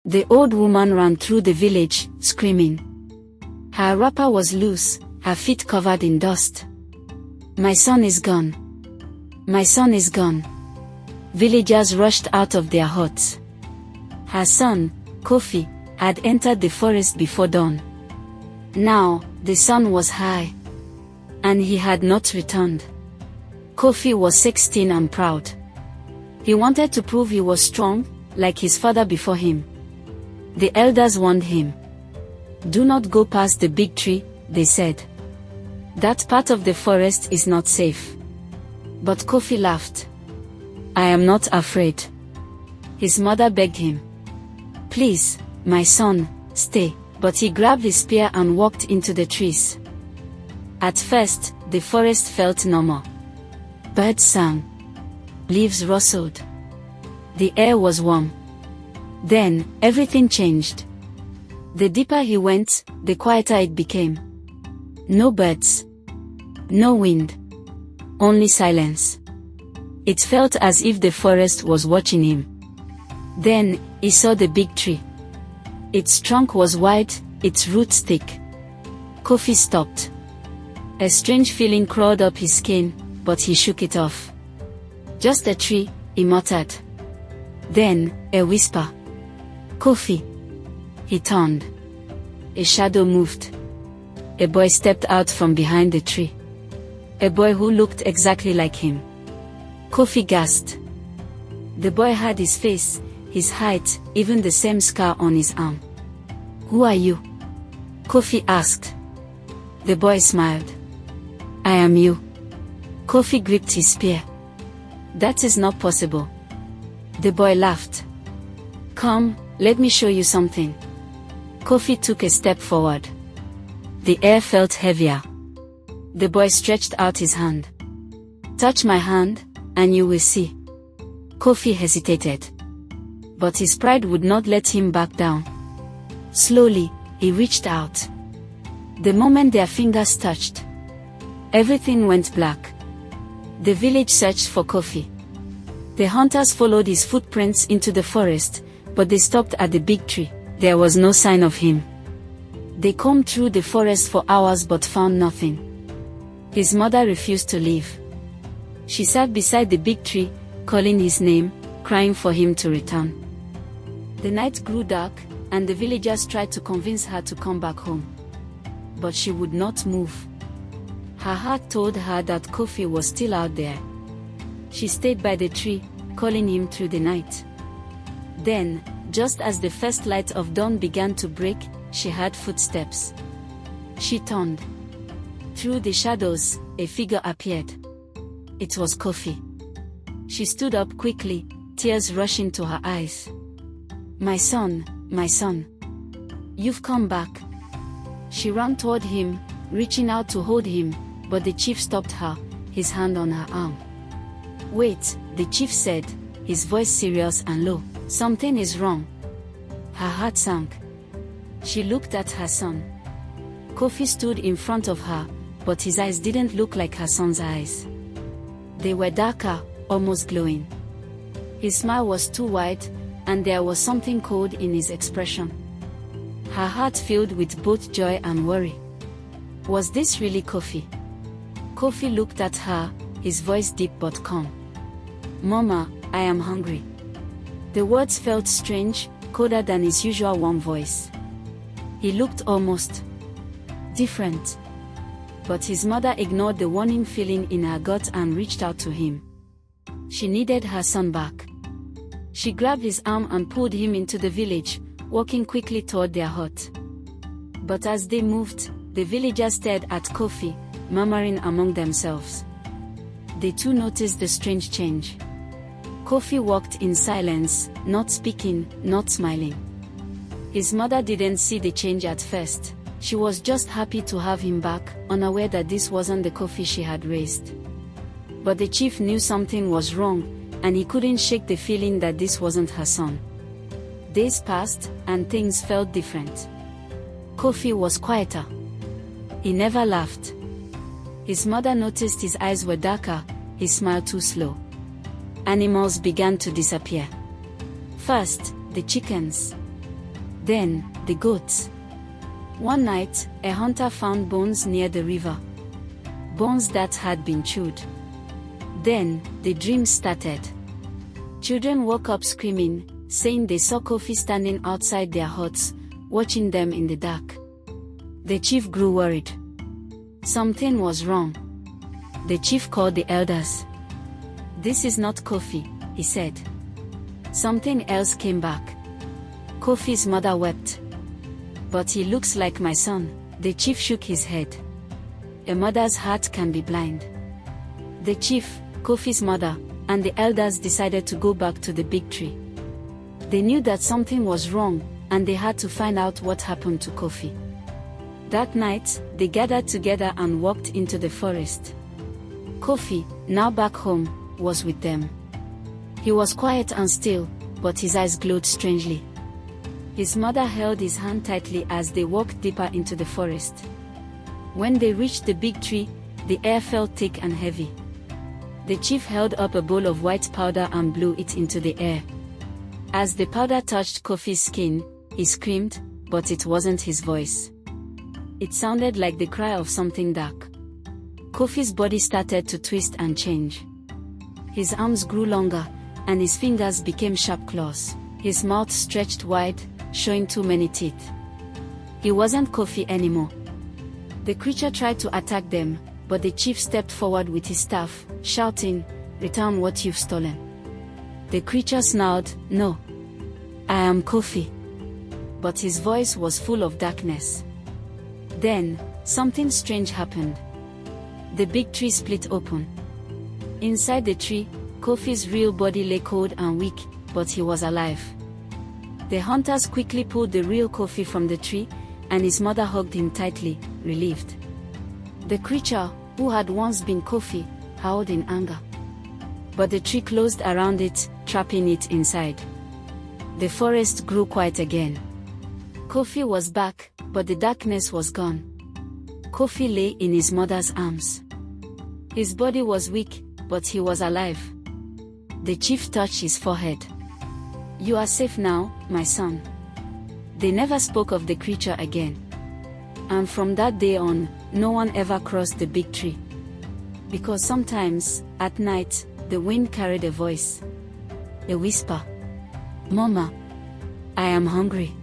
The old woman ran through the village, screaming. Her wrapper was loose, her feet covered in dust. "My son is gone. My son is gone." Villagers rushed out of their huts. Her son, Kofi, had entered the forest before dawn. Now, the sun was high, and he had not returned. Kofi was 16 and proud. He wanted to prove he was strong, like his father before him. The elders warned him. "Do not go past the big tree," they said. "That part of the forest is not safe." But Kofi laughed. "I am not afraid." His mother begged him. "Please, my son, stay." But he grabbed his spear and walked into the trees. At first, the forest felt normal. Birds sang. Leaves rustled. The air was warm. Then, everything changed. The deeper he went, the quieter it became. No birds. No wind. Only silence. It felt as if the forest was watching him. Then, he saw the big tree. Its trunk was wide, its roots thick. Kofi stopped. A strange feeling crawled up his skin, but he shook it off. "Just a tree," he muttered. Then, a whisper. "Kofi." He turned. A shadow moved. A boy stepped out from behind the tree. A boy who looked exactly like him. Kofi gasped. The boy had his face, his height, even the same scar on his arm. "Who are you?" Kofi asked. The boy smiled. "I am you." Kofi gripped his spear. "That is not possible." The boy laughed. "Come, let me show you something." Kofi took a step forward. The air felt heavier. The boy stretched out his hand. "Touch my hand, and you will see." Kofi hesitated. But his pride would not let him back down. Slowly, he reached out. The moment their fingers touched, everything went black. The village searched for Kofi. The hunters followed his footprints into the forest, but they stopped at the big tree. There was no sign of him. They combed through the forest for hours but found nothing. His mother refused to leave. She sat beside the big tree, calling his name, crying for him to return. The night grew dark, and the villagers tried to convince her to come back home. But she would not move. Her heart told her that Kofi was still out there. She stayed by the tree, calling him through the night. Then, just as the first light of dawn began to break, she heard footsteps. She turned. Through the shadows, a figure appeared. It was Kofi. She stood up quickly, tears rushing to her eyes. My son, you've come back." She ran toward him, reaching out to hold him, but the chief stopped her, his hand on her arm. "Wait," the chief said, his voice serious and low. "Something is wrong." Her heart sank. She looked at her son. Kofi stood in front of her, but his eyes didn't look like her son's eyes. They were darker, almost glowing. His smile was too wide, and there was something cold in his expression. Her heart filled with both joy and worry. Was this really Kofi? Kofi looked at her, his voice deep but calm. "Mama, I am hungry." The words felt strange, colder than his usual warm voice. He looked almost different. But his mother ignored the warning feeling in her gut and reached out to him. She needed her son back. She grabbed his arm and pulled him into the village, walking quickly toward their hut. But as they moved, the villagers stared at Kofi, murmuring among themselves. They too noticed the strange change. Kofi walked in silence, not speaking, not smiling. His mother didn't see the change at first. She was just happy to have him back, unaware that this wasn't the Kofi she had raised. But the chief knew something was wrong, and he couldn't shake the feeling that this wasn't her son. Days passed, and things felt different. Kofi was quieter. He never laughed. His mother noticed his eyes were darker, his smile too slow. Animals began to disappear. First, the chickens. Then, the goats. One night, a hunter found bones near the river. Bones that had been chewed. Then, the dream started. Children woke up screaming, saying they saw Kofi standing outside their huts, watching them in the dark. The chief grew worried. Something was wrong. The chief called the elders. "This is not Kofi," he said. Something else came back. Kofi's mother wept. "But he looks like my son." The chief shook his head. A mother's heart can be blind. The chief, Kofi's mother, and the elders decided to go back to the big tree. They knew that something was wrong, and they had to find out what happened to Kofi. That night, they gathered together and walked into the forest. Kofi, now back home, was with them. He was quiet and still, but his eyes glowed strangely. His mother held his hand tightly as they walked deeper into the forest. When they reached the big tree, the air felt thick and heavy. The chief held up a bowl of white powder and blew it into the air. As the powder touched Kofi's skin, he screamed, but it wasn't his voice. It sounded like the cry of something dark. Kofi's body started to twist and change. His arms grew longer, and his fingers became sharp claws. His mouth stretched wide, showing too many teeth. He wasn't Kofi anymore. The creature tried to attack them, but the chief stepped forward with his staff, shouting, "Return what you've stolen." The creature snarled, "No. I am Kofi." But his voice was full of darkness. Then, something strange happened. The big tree split open. Inside the tree, Kofi's real body lay cold and weak, but he was alive. The hunters quickly pulled the real Kofi from the tree, and his mother hugged him tightly, relieved. The creature, who had once been Kofi, howled in anger. But the tree closed around it, trapping it inside. The forest grew quiet again. Kofi was back, but the darkness was gone. Kofi lay in his mother's arms. His body was weak, but he was alive. The chief touched his forehead. "You are safe now, my son." They never spoke of the creature again. And from that day on, no one ever crossed the big tree. Because sometimes, at night, the wind carried a voice. A whisper. "Mama, I am hungry."